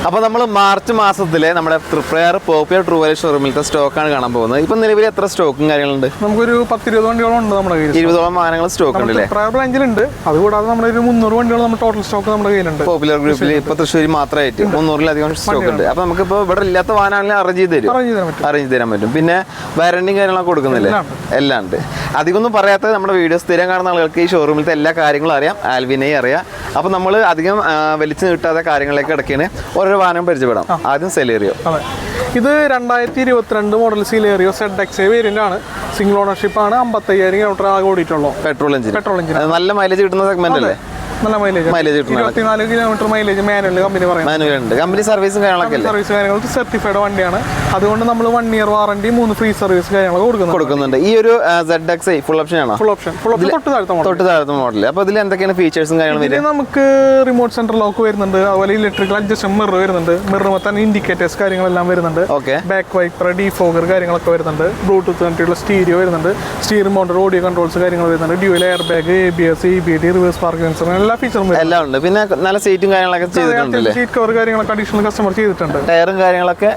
അപ്പോൾ നമ്മൾ മാർച്ച് മാസത്തിലെ നമ്മുടെ തൃപ്രയാർ പോപ്പുലർ ട്രൂ വാല്യൂ ഷോറൂമിലത്തെ സ്റ്റോക്കാണ് കാണാൻ പോകുന്നത്. ഇപ്പം നിലവിൽ എത്ര സ്റ്റോക്കും കാര്യങ്ങളുണ്ട്? നമുക്കൊരു 10-20 വണ്ടികളും ഉണ്ട് നമ്മുടെ കയ്യിൽ. 20ഓളം വാഹനങ്ങൾ സ്റ്റോക്ക് ഉണ്ട് അല്ലേ? ബ്രാഞ്ചിലുണ്ട്. അതുകൂടാതെ നമ്മുടെ ഒരു 300 വണ്ടികൾ നമ്മുടെ ടോട്ടൽ സ്റ്റോക്ക് നമ്മുടെ കയ്യിലുണ്ട്. പോപ്പുലർ ഗ്രൂപ്പിൽ ഇപ്പോൾ തൃശ്ശൂർ മാത്രമായിട്ട് 300-ലധികം സ്റ്റോക്ക് ഉണ്ട്. അപ്പോൾ നമുക്കിപ്പോൾ ഇവിടെ ഇല്ലാത്ത വാഹനങ്ങളെ അറേഞ്ച് ചെയ്ത് തരാൻ പറ്റും. പിന്നെ വാറണ്ടിയും കാര്യങ്ങളൊക്കെ കൊടുക്കുന്നില്ലേ? എല്ലാം ഉണ്ട്. അധികമൊന്നും പറയാത്ത നമ്മുടെ വീഡിയോ സ്ഥിരം കാണുന്ന ആളുകൾക്ക് ഈ ഷോറൂമിലത്തെ എല്ലാ കാര്യങ്ങളും അറിയാം, ആൽവിനെയും അറിയാം. അപ്പോൾ നമ്മൾ അധികം വലിച്ചു നീട്ടാത്ത കാര്യങ്ങളിലേക്ക് ഇടയ്ക്കാണ് ഓരോ വാഹനം പരിചയപ്പെടാം. ആദ്യം സെലേറിയോ. ഇത് 2022 മോഡൽ സെലേറിയോ ZX വേരിയന്റ് ആണ്. സിംഗിൾ ഓണർഷിപ്പ് ആണ്. 55,000 കിലോമീറ്റർ ആകെ ഓടിയിട്ടുള്ളൂ. പെട്രോൾ എഞ്ചിൻ നല്ല മൈലേജ് കിട്ടുന്ന സെഗ്മെന്റ് അല്ലേ? നല്ല mileage 24 kilometre mileage manual company പറയുന്നത്. കമ്പനി സർവീസും സർവീസ് കാര്യങ്ങൾക്ക് സർട്ടിഫൈഡ് വണ്ടിയാണ്. അതുകൊണ്ട് നമ്മൾ 1 ഇയർ വാറണ്ടി 3 ഫ്രീ സർവീസ് കാര്യങ്ങളൊക്കെ കൊടുക്കുന്നുണ്ട്. ഈ ഒരു ZX ഫുൾ ഓപ്ഷൻ ആണോ? ഫുൾ ഓപ്ഷൻ തൊട്ട് താഴത്തെ മോഡൽ. അപ്പോൾ ഇതിൽ എന്തൊക്കെയാണ് ഫീച്ചേഴ്സും കാര്യങ്ങളും? നമുക്ക് റിമോട്ട് സെന്റർ ലോക്ക് വരുന്നുണ്ട്. അതുപോലെ ഇലക്ട്രിക്കൽ അഡ്ജസ്റ്റ്മെന്റ് മിറർ വരുന്നുണ്ട്. മിററുമ്പോൾ തന്നെ ഇൻഡിക്കേറ്റേഴ്സ് കാര്യങ്ങളെല്ലാം വരുന്നുണ്ട്. ബാക്ക് വൈപ്പർ, ഡീഫോഗർ കാര്യങ്ങളൊക്കെ വരുന്നുണ്ട്. ബ്ലൂടൂത്ത് കണക്റ്റുള്ള സ്റ്റീരിയോ വരുന്നുണ്ട്. സ്റ്റീറിംഗ് മൗണ്ടർ ഓഡിയോ കൺട്രോൾസ് കാര്യങ്ങൾ വരുന്നുണ്ട്. Dual air bag, ABS, EBD, reverse park sensor, എല്ലാ ഫീച്ചറും എല്ലാം ഉണ്ട്. പിന്നെ നല്ല സീറ്റും കാര്യങ്ങളൊക്കെ ചെയ്തിട്ടുണ്ട്. സീറ്റ് കവർ കാര്യങ്ങളൊക്കെ അഡീഷണൽ കസ്റ്റമർ ചെയ്തിട്ടുണ്ട്. ടയറും കാര്യങ്ങളൊക്കെ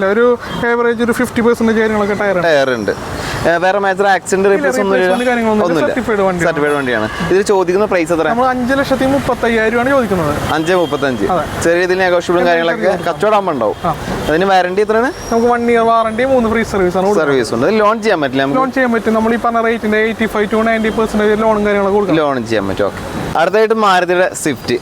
ഒരു ഏവറേജ് ഒരു 50% കാര്യങ്ങളൊക്കെ ടയർ ഉണ്ട്. വേറെ മേജർ ആക്സിഡന്റ് റിപ്പയർസ് ഒന്നുമില്ല. സർട്ടിഫൈഡ് വണ്ടിയാണ്. ഇതിൽ ചോദിക്കുന്ന പ്രൈസ് എത്ര? 5,35,000 രൂപയാണ് ചോദിക്കുന്നത്. 5,35,000. ചെറിയ രീതിയിൽ നെഗോഷ്യബിളും കാര്യങ്ങളൊക്കെ കച്ചവടം ഉണ്ടാവും. അതിന് വാറണ്ടി എത്രയാണ്? നമുക്ക് 1 ഇയർ വാറണ്ടി 3 ഫ്രീ സർവീസ് ഉണ്ട്. ലോൺ ചെയ്യാൻ പറ്റില്ല? ലോൺ ചെയ്യാൻ പറ്റും. നമ്മൾ ഈ പറഞ്ഞ റേറ്റിന്റെ 85 to 90% ലോണും കാര്യങ്ങളൊക്കെ കൊടുക്കും. ലോൺ ചെയ്യാൻ പറ്റും. ഓക്കെ. അടുത്തായിട്ട് മാരുതിയുടെ സ്വിഫ്റ്റ്.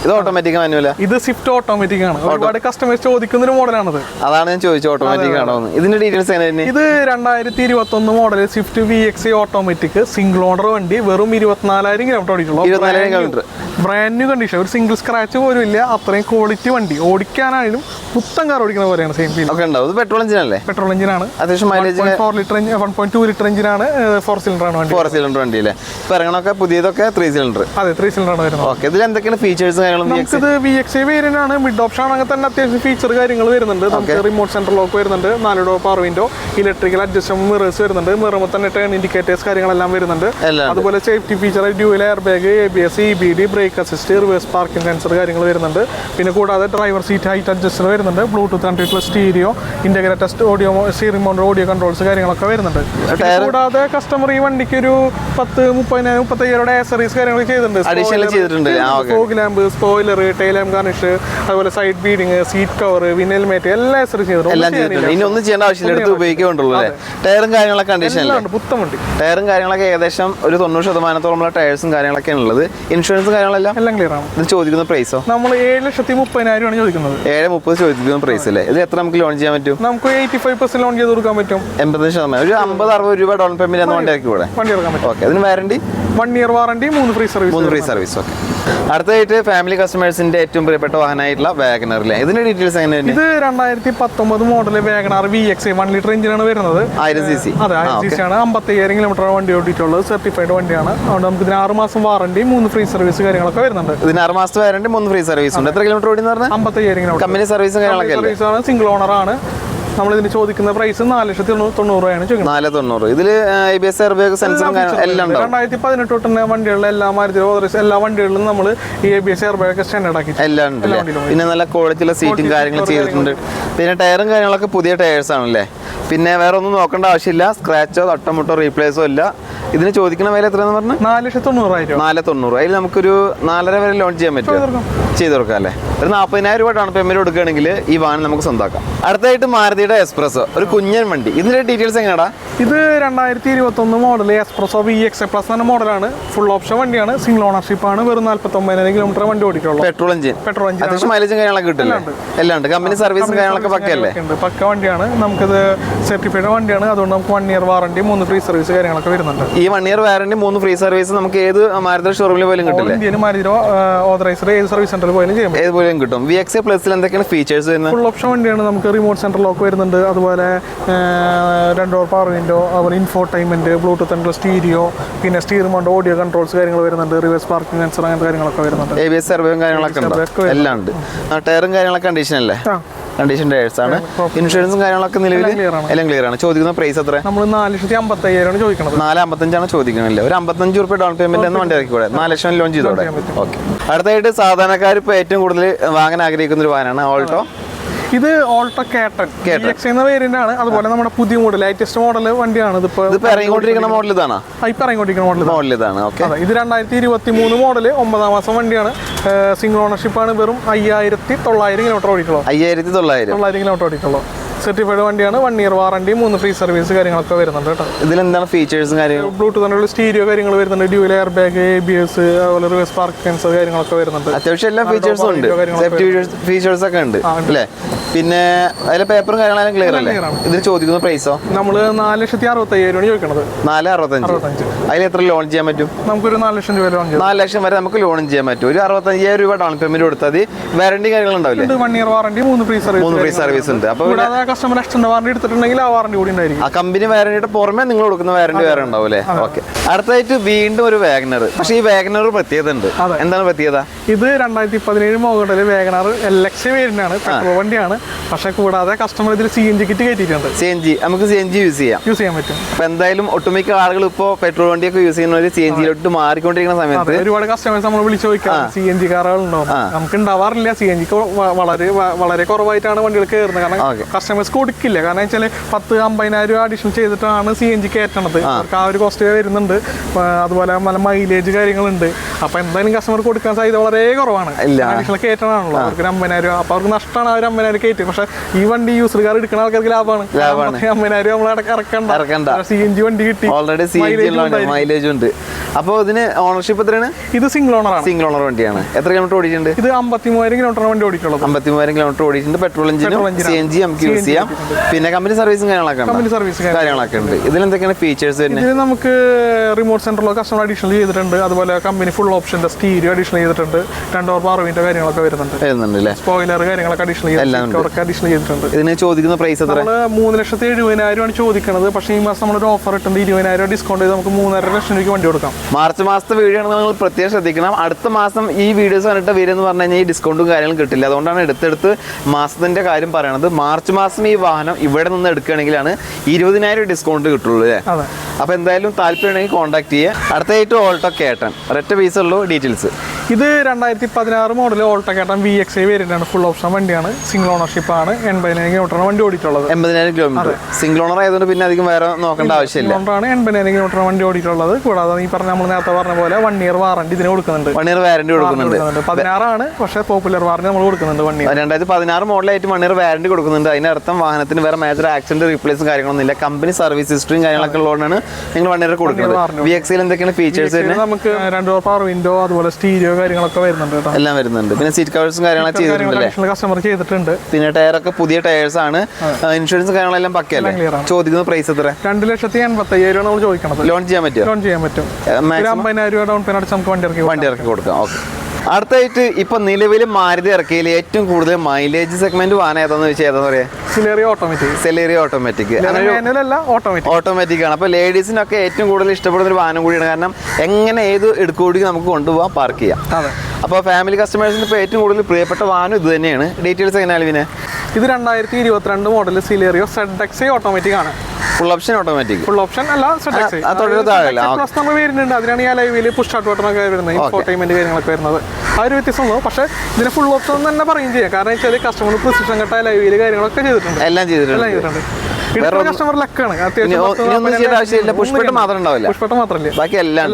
ഇത് ഓട്ടോമാറ്റിക് മാനുവലാ? ഇത് സ്വിഫ്റ്റ് ഓട്ടോമാറ്റിക് ആണ്. ഒരുപാട് കസ്റ്റമേഴ്സ് ചോദിക്കുന്ന ഒരു മോഡലാണത്. അതാണ് ഞാൻ ചോദിച്ചത്, ഓട്ടോമാറ്റിക് ആണോ? ഇതിന്റെ ഡീറ്റെയിൽസ് എങ്ങനെ? ഇത് 2021 model Swift VX automatic single owner വണ്ടി. വെറും 24,000 കിലോമീറ്റർ ഓടിക്കുള്ളൂ. 24,000 കിലോമീറ്റർ. Brand new condition. ഒരു സിംഗിൾ സ്ക്രാച്ച് പോലും ഇല്ല. അത്രയും ക്വാളിറ്റി വണ്ടി. ഓടിക്കാനായാലും പുത്തൻ കാർ ഓടിക്കുന്ന പോലെയാണ്. സെയിം ഫീൽ ഒക്കെ ഉണ്ടാവും. ഇത് പെട്രോൾ എഞ്ചിൻ അല്ലേ? പെട്രോൾ എഞ്ചിനാണ്. അത്യാവശ്യം മൈലേജ് 1.2 ലിറ്റർ എഞ്ചിനാണ്. 4 സിലിണ്ടർ ആണ് വണ്ടി. 4 സിലിണ്ടർ വണ്ടി അല്ലേ? ഇപ്പൊ ഇറങ്ങണൊക്കെ പുതിയതൊക്കെ 3 സിലിണ്ടർ. അതെ, 3 സിലിണ്ടർ ആണ് വരുന്നത്. ഓക്കെ. ഇതിൽ എന്തൊക്കെയാണ് ഫീച്ചേഴ്സ് കാര്യങ്ങളും? നമുക്കിത് VX വേരിയന്റ് ആണ്. മിഡ് ഓപ്ഷൻ ആണെങ്കിൽ തന്നെ അത്യാവശ്യം ഫീച്ചർ കാര്യങ്ങൾ വരുന്നുണ്ട്. നമുക്ക് റിമോട്ട് സെന്റർ ലോക്ക് വരുന്നുണ്ട്. 4 door power window, electrical adjustment mirrors വരുന്നുണ്ട്. മിററുമ്പോൾ തന്നെ ടേൺ ഇൻഡിക്കേറ്റേഴ്സ് കാര്യങ്ങളെല്ലാം വരുന്നുണ്ട്. അതുപോലെ safety feature dual air bag, ABS, EBD, break assist, reverse parking sensor കാര്യങ്ങൾ വരുന്നുണ്ട്. പിന്നെ കൂടാതെ ഡ്രൈവർ സീറ്റ് ഹൈറ്റ് അഡ്ജസ്റ്റർ വരുന്നുണ്ട്. Bluetooth connected stereo, integrated audio, steering mounted audio controls കാര്യങ്ങളൊക്കെ വരുന്നുണ്ട്. കൂടാതെ കസ്റ്റമർ ഈ വണ്ടിക്ക് ഒരു 30,000-35,000 ആക്സറീസ് കാര്യങ്ങളൊക്കെ ചെയ്തിട്ടുണ്ട്. Fog lamp, spoiler, tail lamp garnish, അതുപോലെ side beading, seat cover, vinyl mat എല്ലാം ആക്സറീസ് ചെയ്തിട്ടുണ്ട്. ഇനി ഒന്നും ചെയ്യേണ്ട ആവശ്യമില്ല, എടുത്ത് ഉപയോഗിക്കുന്നുള്ളൂ. ടയറും കാര്യങ്ങളൊക്കെ കണ്ടീഷൻ പുത്തൻ വണ്ടി. ടയറും കാര്യങ്ങളൊക്കെ ഏകദേശം ഒരു 90% ടയർസും കാര്യങ്ങളൊക്കെ ഉള്ളത്. ഇൻഷുറൻസും കാര്യങ്ങളെല്ലാം ക്ലിയർ ആണ്. ഇത് ചോദിക്കുന്ന പ്രൈസോ? നമ്മൾ 7,30,000 ആണ് ചോദിക്കുന്നത്. 7,30,000 ചോദിക്കുന്ന പ്രൈസ് അല്ലേ? ഇത് എത്ര നമുക്ക് ലോൺ ചെയ്യാൻ പറ്റും? നമുക്ക് 85% ലോൺ ചെയ്ത് കൊടുക്കാൻ പറ്റും. 85%. ഒരു 50-60 രൂപ ഡൗൺ പേയ്മെന്റ് വണ്ടി ഇറക്കി കൂടെ വണ്ടി ഇറക്കാൻ പറ്റും. ഓക്കെ. അതിന് warranty 1 year warranty 3 free service. Okay. അടുത്തായിട്ട് ഫാമിലി കസ്റ്റമേഴ്സിന്റെ ഏറ്റവും പ്രിയപ്പെട്ട വാഹനമായിട്ടുള്ള വാഗണർ അല്ലേ? ഇതിന്റെ ഡീറ്റെയിൽസ് എങ്ങനെയാണ്? ഇത് 2019 മോഡൽ വാഗണർ VX 1 ലിറ്റർ എഞ്ചിനാണ് വരുന്നത്. 1000 cc. അതെ, 1000 cc ആണ്. 55,000 കിലോമീറ്റർ വണ്ടി ഓടിയിട്ടുള്ളത്. സർട്ടിഫൈഡ് വണ്ടിയാണ്. അതുകൊണ്ട് നമുക്ക് ഇതിന് 6 മാസം വാറണ്ടി 3 ഫ്രീ സർവീസ് കാര്യങ്ങളൊക്കെ വരുന്നുണ്ട്. ഇതിന് 6 മാസത്തെ വാറണ്ടി 3 ഫ്രീ സർവീസ് ഉണ്ട്. എത്ര കിലോമീറ്റർ ഓടി എന്ന് പറഞ്ഞാൽ? 55,000 കിലോമീറ്റർ. കമ്പനി സർവീസും കാര്യങ്ങളൊക്കെ. സിംഗിൾ ഓണർ ആണ്. നമ്മളിതിന് ചോദിക്കുന്ന പ്രൈസ് 4,90,000 രൂപയാണ് ചോദിക്കുന്നത്. 490. ഇതിൽ ABS എയർബാഗ് സെൻസറും എല്ലാം 2018 തൊട്ട് വണ്ടികളിലെ എല്ലാ എല്ലാ വണ്ടികളിലും നമ്മൾ ഈ ABS എയർബാഗ് സ്റ്റാൻഡേർഡ് ആക്കി എല്ലാം ഉണ്ട്. പിന്നെ നല്ല ക്വാളിറ്റിയുള്ള സീറ്റും കാര്യങ്ങളും ചെയ്തിട്ടുണ്ട്. പിന്നെ ടയറും കാര്യങ്ങളൊക്കെ പുതിയ ടയേഴ്സ് ആണല്ലേ? പിന്നെ വേറെ ഒന്നും നോക്കേണ്ട ആവശ്യമില്ല. സ്ക്രാച്ചോ തട്ടമുട്ടോ റീപ്ലേസോ ഇല്ല. ഇതിന് ചോദിക്കുന്ന വില എത്രയാണെന്ന് പറഞ്ഞാൽ? 4,90,000. 490. അതിൽ നമുക്കൊരു 4.5 വരെ ലോൺ ചെയ്യാൻ പറ്റും. ചെയ്ത് കൊടുക്കാം അല്ലേ? ഒരു 40,000 രൂപ ഡൗൺ പേയ്മെന്റ് കൊടുക്കുകയാണെങ്കിൽ ഈ വാഹനം നമുക്ക് സ്വന്തമാക്കാം. അടുത്തായിട്ട് മാരുതിയുടെ എക്സ്പ്രസോ, ഒരു കുഞ്ഞൻ വണ്ടി. ഇതിന്റെ ഡീറ്റെയിൽസ് എങ്ങനെയാടാ? ഇത് 2021 മോഡൽ എക്സ്പ്രസോ VX പ്ലസ് എന്ന മോഡലാണ്. ഫുൾ ഓപ്ഷൻ വണ്ടിയാണ്. സിംഗിൾ ഓണർഷിപ്പ് ആണ്. വെറും 49,000 കിലോമീറ്റർ വണ്ടി ഓടിക്കുള്ളൂ. Petrol engine. അത്യാവശ്യം മൈലേജും കാര്യങ്ങളൊക്കെ കിട്ടില്ല? എല്ലാം ഉണ്ട്. കമ്പനി സർവീസും കാര്യങ്ങളൊക്കെ പക്കല്ലേ? പക്ക വണ്ടിയാണ്. നമുക്കിത് സർട്ടിഫൈഡ് വണ്ടിയാണ്. അതുകൊണ്ട് നമുക്ക് 1 ഇയർ വാറണ്ടി 3 ഫ്രീ സർവീസ് കാര്യങ്ങളൊക്കെ വരുന്നുണ്ട്. ഈ 1 ഇയർ വാറണ്ടി 3 ഫ്രീ സർവീസ് നമുക്ക് ഏത് മാരുതി ഷോറൂമിൽ പോലും കിട്ടില്ല? ഓതറൈസ്ഡ് ഏത് സർവീസ് സെന്ററിൽ പോലും ചെയ്യാം. ഏത് പോലും കിട്ടും. VX പ്ലസിൽ എന്തൊക്കെയാണ് ഫീച്ചേഴ്സ് വരുന്നത്? ഫുൾ ഓപ്ഷൻ വണ്ടിയാണ്. നമുക്ക് റിമോട്ട് സെന്റർ ലോക്ക് വരുന്നുണ്ട്. അതുപോലെ 2 ഡോർ പവർ വിൻഡോ, അതുപോലെ ഇൻഫോർടൈൻമെന്റ്, ബ്ലൂടൂത്ത് കൺട്രോൾ സ്റ്റീരിയോ, പിന്നെ സ്റ്റിയറിംഗ് മൗണ്ട് ഓഡിയോ കൺട്രോൾസ് കാര്യങ്ങൾ വരുന്നുണ്ട്. റിവേഴ്സ് പാർക്കിംഗ് സെൻസർ അങ്ങനത്തെ കാര്യങ്ങളൊക്കെ വരുന്നുണ്ട്. ABS സർവീസും കാര്യങ്ങളൊക്കെ ഉണ്ട്. എല്ലാം ഉണ്ട്. ടയറും കാര്യങ്ങളൊക്കെ കണ്ടീഷൻ അല്ലേ? കണ്ടീഷൻ ടയേഴ്സ് ആണ്. ഇൻഷുറൻസും കാര്യങ്ങളൊക്കെ നിലവിൽ എല്ലാം ക്ലിയർ ആണ്. ചോദിക്കുന്ന പ്രൈസ് എത്ര? നമ്മൾ 4,55,000 ചോദിക്കുന്നത്. 4,55,000 ചോദിക്കണല്ലേ? ഒരു 55 രൂപ ഡൗൺ പേയ്മെന്റ് വണ്ടി ഇറക്കി കൂടെ 4 ലക്ഷം ലോൺ ചെയ്തോടെ? ഓക്കെ. അടുത്തായിട്ട് സാധാരണക്കാർ ഇപ്പോൾ ഏറ്റവും കൂടുതൽ വാങ്ങാൻ ആഗ്രഹിക്കുന്ന ഒരു വാഹനമാണ് ഓൾട്ടോ. ഇത് ഓൾട്ടോ കേട്ടൺ എന്ന വേരിയന്റ് ആണ്. അതുപോലെ നമ്മുടെ പുതിയ മോഡൽ ലേറ്റസ്റ്റ് മോഡൽ വണ്ടിയാണ്. ഇതിപ്പോ ഇറങ്ങിക്കൊണ്ടിരിക്കുന്ന മോഡൽ ഇതാണ്. ഇപ്പൊ ഇറങ്ങിക്കൊണ്ടിരിക്കുന്ന മോഡൽ ഇതാണ്. ഇത് 2023 മോഡൽ 9ാം മാസം വണ്ടിയാണ്. സിംഗിൾ ഓണർഷിപ്പ് ആണ്. വെറും 5900 കിലോമീറ്റർ ഓടിക്കുള്ളൂ. 5900 കിലോമീറ്റർ ഓടിക്കുള്ളൂ. സർട്ടിഫൈഡ് വണ്ടിയാണ്. 1 ഇയർ വാറണ്ടി, 3 ഫ്രീ സർവീസ് കാര്യങ്ങളൊക്കെ വരുന്നുണ്ട് കേട്ടോ. ഇതിലെന്താണ് ഫീച്ചേഴ്സും കാര്യങ്ങളും? ബ്ലൂടൂത്ത് സ്റ്റീരിയോ കാര്യങ്ങൾ വരുന്നുണ്ട്. ഡ്യുവൽ എയർ ബാഗ്, ABS, അതുപോലെ റിവേഴ്സ് പാർക്ക് സെൻസർ കാര്യങ്ങളൊക്കെ വരുന്നുണ്ട്. അത്യാവശ്യം എല്ലാ ഫീച്ചേഴ്സും ഉണ്ട്. സേഫ്റ്റി ഫീച്ചേഴ്സ് ഒക്കെ ഉണ്ട് അല്ലേ? പിന്നെ അതിലെ പേപ്പറും കാര്യങ്ങളെല്ലാം ക്ലിയർ അല്ലേ? ഇതിന് ചോദിക്കുന്ന പ്രൈസോ? നമ്മൾ 4,65,000 ചോദിക്കുന്നത്. 4,65,000. അതിൽ എത്ര ലോൺ ചെയ്യാൻ പറ്റും? നമുക്കൊരു 4 ലക്ഷം രൂപ ലോൺ 4 ലക്ഷം വരെ നമുക്ക് ലോൺ ചെയ്യാൻ പറ്റും. ഒരു 65,000 രൂപ ഡൗൺ പേയ്മെന്റ് കൊടുത്താൽ മതി. വാറണ്ടി കാര്യങ്ങൾ ഉണ്ടാവില്ലേ? 1 ഇയർ വാറണ്ടി, 3 ഫ്രീ സർവീസ് ഉണ്ട്. അപ്പോൾ കസ്റ്റമർ എക്സ്റ്റൻഡ് വാറണ്ടി എടുത്തിട്ടുണ്ടെങ്കിൽ ആ വാറണ്ടി കൂടി ഉണ്ടായിരിക്കും. ആ കമ്പനി വാറണ്ടിയുടെ പുറമെ നിങ്ങൾ കൊടുക്കുന്ന വാറണ്ടി വേറെ ഉണ്ടാവും അല്ലേ? ഓക്കെ. അടുത്തായിട്ട് വീണ്ടും ഒരു വാഗനർ. പക്ഷേ ഈ വാഗനർ പ്രത്യേകത ഉണ്ട്. എന്താണ് പ്രത്യേകത? ഇത് 2017 മോഡൽ വാഗനർ LX വേരിയന്റ് ആണ്. പെട്രോൾ വണ്ടിയാണ്. പക്ഷേ കൂടാതെ കസ്റ്റമർ ഇതിൽ CNG കിറ്റ് കയറ്റിയിട്ടുണ്ട്. നമുക്ക് CNG യൂസ് ചെയ്യാൻ പറ്റും. അപ്പൊ എന്തായാലും ഒട്ടുമിക്ക ആളുകൾ ഇപ്പോൾ പെട്രോൾ വണ്ടിയൊക്കെ യൂസ് ചെയ്യുന്നവര് CNG-ലോട്ട് മാറിക്കൊണ്ടിരിക്കുന്ന സമയത്ത് ഒരുപാട് കസ്റ്റമേഴ്സ് നമ്മൾ വിളിച്ചു ചോദിക്കാം CNG കാറുകളുണ്ടോ? നമുക്ക് ഉണ്ടാവാറില്ല. CNG വളരെ കുറവായിട്ടാണ് വണ്ടികൾ കയറുന്നത്. കാരണം കസ്റ്റമേഴ്സ് കൊടുക്കില്ല. കാരണം വെച്ചാൽ 10-50,000 രൂപ അഡീഷണൽ ചെയ്തിട്ടാണ് CNG കയറ്റണത്. അവർക്ക് ആ ഒരു കോസ്റ്റ് വരുന്നുണ്ട്. അതുപോലെ നല്ല മൈലേജ് കാര്യങ്ങളുണ്ട്. അപ്പൊ എന്തായാലും കസ്റ്റമർ കൊടുക്കാൻ സാധ്യത വളരെ കുറവാണ്. അഡീഷണൽ കയറ്റണാണല്ലോ. അവർക്ക് 50,000 രൂപ. അപ്പൊ അവർക്ക് നഷ്ടമാണ്. അവർ 50,000 കയറ്റി. പക്ഷെ ഈ വണ്ടി യൂസർ കാർ എടുക്കുന്ന ആൾക്കാർക്ക് ലാഭമാണ്. 50,000 നമ്മൾ ഇറക്കണ്ട. CNG വണ്ടി കിട്ടി. ഓൾറെഡി മൈലേജ് ഉണ്ട്. അപ്പൊ ഇതിന് ഓണർഷിപ്പ് എത്രയാണ്? ഇത് സിംഗിൾ ഓണർ വണ്ടിയാണ്. എത്ര കിലോമീറ്റർ ഓടിയിട്ടുണ്ട്? ഇത് 53,000 കിലോമീറ്റർ വണ്ടി ഓടിക്കുള്ളത്. 53,000 കിലോമീറ്റർ ഓടിയിട്ടുണ്ട്. പെട്രോൾ എഞ്ചിനും CNG നമുക്ക് യൂസ് ചെയ്യാം. പിന്നെ കമ്പനി സർവീസും കാര്യങ്ങളൊക്കെ ഉണ്ട്. ഇതിലെന്തൊക്കെയാണ് ഫീച്ചേഴ്സ് വരുന്നത്? ഇതിൽ നമുക്ക് റിമോട്ട് സെന്ററിലോ കസ്റ്റമർ അഡീഷണൽ ചെയ്തിട്ടുണ്ട്. അതുപോലെ കമ്പനി ഫുൾ ഓപ്ഷന്റെ സ്റ്റീരിയോ അഡീഷണൽ ചെയ്തിട്ടുണ്ട്. 2 ഡോർ പവർവിന്റെ കാര്യങ്ങളൊക്കെ വരുന്നുണ്ട്. സ്പോയിലർ കാര്യങ്ങളൊക്കെ അഡീഷണൽ ചെയ്തിട്ടുണ്ട്. ഇതിന് ചോദിക്കുന്ന പ്രൈസ് എത്ര? 3,70,000 ആണ് ചോദിക്കുന്നത്. പക്ഷേ ഈ മാസം നമ്മളൊരു ഓഫർ ഇട്ടുണ്ട്. 20,000 ഡിസ്കൗണ്ട് ചെയ്ത് നമുക്ക് 3.5 ലക്ഷം രൂപയ്ക്ക് വണ്ടി കൊടുക്കാം. മാർച്ച് മാസത്തെ വീഡിയോ ആണെന്ന് നിങ്ങൾ പ്രത്യേകം ശ്രദ്ധിക്കണം. അടുത്ത മാസം ഈ വീഡിയോസ് വന്നിട്ട് വരുമെന്ന് പറഞ്ഞു കഴിഞ്ഞാൽ ഈ ഡിസ്കൗണ്ടും കാര്യങ്ങളും കിട്ടില്ല. അതുകൊണ്ടാണ് എടുത്തെടുത്ത് മാസത്തിന്റെ കാര്യം പറയണത്. മാർച്ച് മാസം ഈ വാഹനം ഇവിടെ നിന്ന് എടുക്കുകയാണെങ്കിലാണ് 20,000 ഡിസ്കൗണ്ട് കിട്ടുള്ളൂ അല്ലേ? അപ്പൊ എന്തായാലും താല്പര്യമുണ്ടെങ്കിൽ കോൺടാക്ട് ചെയ്യുക. അടുത്തായിട്ട് ഓൾട്ടോ കേട്ടൺ ഒരൊറ്റ പീസ് ഉള്ളൂ. ഡീറ്റെയിൽസ്. ഇത് 2016 മോഡൽ ഓൾട്ടോ കേട്ടൺ VXI വേരിയന്റ് ആണ്. ഫുൾ ഓപ്ഷൻ വണ്ടിയാണ്. സിംഗിൾ ഓണർഷിപ്പ് ആണ്. 80,000 കിലോമീറ്റർ വണ്ടി ഓടിയിട്ടുള്ളത്. 80,000 കിലോമീറ്റർ സിംഗിൾ ഓണർ ആയതുകൊണ്ട് പിന്നെ അധികം വേറെ നോക്കേണ്ട ആവശ്യമില്ല. 80,000 കിലോമീറ്റർ വണ്ടി ഓടിയിട്ടുള്ളത്. കൂടാതെ ഈ നമ്മൾ നേരത്തെ പറഞ്ഞ പോലെ 1 ഇയർ വാറണ്ടി ഇതിന് കൊടുക്കുന്നുണ്ട്. 1 ഇയർ വാറണ്ടി കൊടുക്കുന്നുണ്ട്. 16 ആണ്. പക്ഷേ പോപ്പുലർ വാറണ്ടി നമ്മൾ കൊടുക്കുന്നുണ്ട്. 2016 മോഡലായിട്ട് 1 ഇയർ വാറണ്ടി കൊടുക്കുന്നുണ്ട്. അതിനർത്ഥം വാഹനത്തിന് വേറെ മേജർ ആക്സിഡന്റ് റീപ്ലേസും കാര്യങ്ങളൊന്നും ഇല്ല. കമ്പനി സർവീസ് ഹിസ്റ്ററിയും കാര്യങ്ങളൊക്കെ ഉള്ളതുകൊണ്ടാണ് നിങ്ങൾ 1 ഇയർ കൊടുക്കുന്നത്. VXI എന്തൊക്കെയാണ് ഫീച്ചേഴ്സ്? നമുക്ക് 2 ഡോർ പവർ വിൻഡോ, അതുപോലെ സ്റ്റീരിയോ കാര്യങ്ങളൊക്കെ വരുന്നുണ്ട്. എല്ലാം വരുന്നുണ്ട്. പിന്നെ സീറ്റ് കവേഴ്സും കാര്യങ്ങളൊക്കെ ചെയ്തിട്ടുണ്ട്. കസ്റ്റമർ ചെയ്തിട്ടുണ്ട്. പിന്നെ ടയറൊക്കെ പുതിയ ടയേഴ്സ് ആണ്. ഇൻഷുറൻസ് കാര്യങ്ങളെല്ലാം പക്കയല്ലേ? ചോദിക്കുന്ന പ്രൈസ് എത്ര? 2,85,000 നമ്മൾ ചോദിക്കുന്നത്. ലോൺ ചെയ്യാൻ പറ്റും. 50,000 രൂപ ഡൗൺ പേയ്മെന്റ് അടിച്ച് നമുക്ക് വണ്ടി ഇറക്കി കൊടുക്കാം. ഓക്കെ. അടുത്തായിട്ട് ഇപ്പൊ നിലവിൽ മാരുതി ഇറക്കിയതിൽ ഏറ്റവും കൂടുതൽ മൈലേജ് സെഗ്മെന്റ് വാഹനം ഏതാന്ന് വെച്ചാൽ ഏതാ പറയാ? സെലേറിയോ ഓട്ടോമാറ്റിക് ഓട്ടോമാറ്റിക് ആണ്. അപ്പൊ ലേഡീസിനൊക്കെ ഏറ്റവും കൂടുതൽ ഇഷ്ടപ്പെടുന്ന ഒരു വാഹനം കൂടിയാണ്. കാരണം എങ്ങനെ ഏത് എടുക്കുകൂടി നമുക്ക് കൊണ്ടുപോകാം, പാർക്ക് ചെയ്യാം. അപ്പോൾ ഫാമിലി കസ്റ്റമേഴ്സിന് ഇപ്പോൾ ഏറ്റവും കൂടുതൽ പ്രിയപ്പെട്ട വാഹനം ഇത് തന്നെയാണ്. ഡീറ്റെയിൽസ് എങ്ങനെയാണ് ഇതിനെ? ഇത് 2022 മോഡൽ സിലേറിയോ ZXi ഓട്ടോമാറ്റിക് ആണ്. Full option automatic. Full option അല്ല ZXi. പ്ലസ് നമ്മൾ വരുന്നുണ്ട്. അതിനാണ് ഈ ലൈവിൽ പുഷ് സ്റ്റാർട്ട് ബട്ടൺ ഒക്കെ വരുന്നത്. ഇൻഫോർടൈൻമെന്റ് കാര്യങ്ങളൊക്കെ വരുന്നത്. ആ ഒരു വ്യത്യാസമുള്ളൂ. പക്ഷേ ഇതിന് ഫുൾ ഓപ്ഷൻ തന്നെ പറയും ചെയ്യാം. കാരണം വെച്ചാൽ കസ്റ്റമർ പ്രിസിഷൻ കട്ട ലൈവിൽ കാര്യങ്ങളൊക്കെ ചെയ്തിട്ടുണ്ട്. എല്ലാം ചെയ്തിട്ടുണ്ട്. കസ്റ്റമർ ലക്കാണ്. പുഷ്പട്ട് മാത്രമല്ല ബാക്കി എല്ലാം.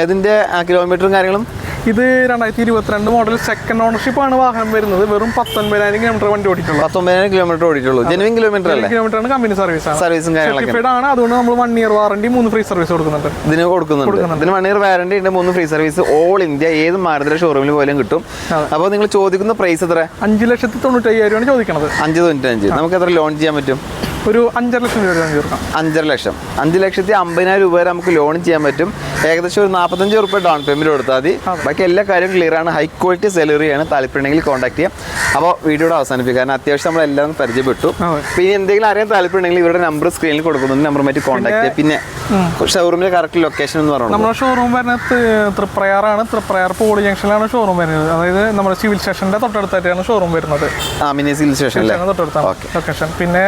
ഇതിന്റെ കിലോമീറ്ററും കാര്യങ്ങളും. ഇത് 2022 മോഡൽ സെക്കൻഡ് ഓണർഷിപ്പ് ആണ് വാഹനം വരുന്നത്. വെറും 19,000 കിലോമീറ്റർ വണ്ടി ഓടിക്കുള്ളൂ. 19,000 കിലോമീറ്റർ ഓടിക്കുള്ളൂ. ജെനുവിൻ കിലോമീറ്റർ ആണ്. കമ്പനി സർവീസും കാര്യങ്ങളൊക്കെ ആണ്. അതുകൊണ്ട് നമ്മൾ 1 ഇയർ വാറണ്ടി 3 ഫ്രീ സർവീസ് കൊടുക്കുന്നുണ്ട്. ഇതിന് 1 ഇയർ വാറണ്ടി ഉണ്ട്, 3 ഫ്രീ സർവീസ്. ഓൾ ഇന്ത്യ ഏത് മാരുതിയുടെ ഷോറൂമിൽ പോലും കിട്ടും. അപ്പോൾ നിങ്ങൾ ചോദിക്കുന്ന പ്രൈസ് എത്ര? 5,95,000 ചോദിക്കുന്നത്. 5,95,000. നമുക്ക് എത്ര ലോൺ ചെയ്യാൻ പറ്റും? ഒരു 5.5 ലക്ഷം രൂപ തീർക്കാം. 5.5 ലക്ഷം. 5,50,000 രൂപ വരെ നമുക്ക് ലോൺ ചെയ്യാൻ പറ്റും. ഏകദേശം ഒരു 45 രൂപ ഡൗൺ പേയ്മെന്റ് കൊടുത്താൽ മതി. ബാക്കി എല്ലാ കാര്യവും ക്ലിയർ ആണ്. ഹൈ ക്വാളിറ്റി സെലറിയാണ്. താല്പര്യമുണ്ടെങ്കിൽ കോൺടാക്ട് ചെയ്യാം. അപ്പോൾ വീഡിയോയുടെ അവസാനിപ്പിക്കുക. കാരണം അത്യാവശ്യം നമ്മളെല്ലാം പരിചയപ്പെട്ടു. പിന്നെ എന്തെങ്കിലും അറിയാൻ താല്പര്യമുണ്ടെങ്കിൽ ഇവരുടെ നമ്പർ സ്ക്രീനിൽ കൊടുക്കുന്നുണ്ട്. നമ്പറുമായിട്ട് കോൺടാക്ട് ചെയ്യാം. പിന്നെ ഷോറൂമിന്റെ കറക്റ്റ് ലൊക്കേഷൻ എന്ന് പറയുന്നത് നമ്മുടെ ഷോറൂം വരുന്നത് തൃപ്രയാറാണ്. തൃപ്രയാർ പോളി ജംഗ്ഷനിലാണ് ഷോറൂം വരുന്നത്. അതായത് നമ്മുടെ സിവിൽ സ്റ്റേഷന്റെ തൊട്ടടുത്തായിട്ടാണ് ഷോറൂം വരുന്നത്. മിനി സിവിൽ സ്റ്റേഷൻ തൊട്ടടുത്താണ് ലൊക്കേഷൻ. പിന്നെ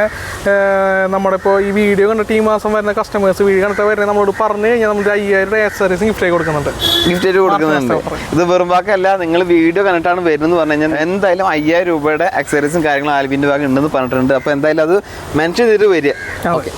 നമ്മുടെ ഇപ്പോൾ ഈ വീഡിയോ കണ്ടിട്ട് ഈ മാസം വരുന്ന കസ്റ്റമേഴ്സ് വീഡിയോ കണ്ടിട്ട് വരുന്നത് നമ്മളോട് പറഞ്ഞു കഴിഞ്ഞാൽ നമ്മൾ 5000 ആക്സസറീസ് ഗിഫ്റ്റ് കൊടുക്കുന്നുണ്ട്. ഗിഫ്റ്റ് കൊടുക്കുന്നുണ്ട്. ഇത് വെറും വാക്കല്ല, നിങ്ങൾ വീഡിയോ കണ്ടിട്ടാണ് വരുന്നത് പറഞ്ഞു കഴിഞ്ഞാൽ എന്തായാലും 5000 രൂപയുടെ ആക്സസറീസും കാര്യങ്ങളും ആൽവിൻ്റെ ഭാഗം ഉണ്ടെന്ന് പറഞ്ഞിട്ടുണ്ട്. അപ്പോൾ എന്തായാലും അത് മെൻഷൻ ചെയ്തിട്ട് വരിക. ഓക്കെ.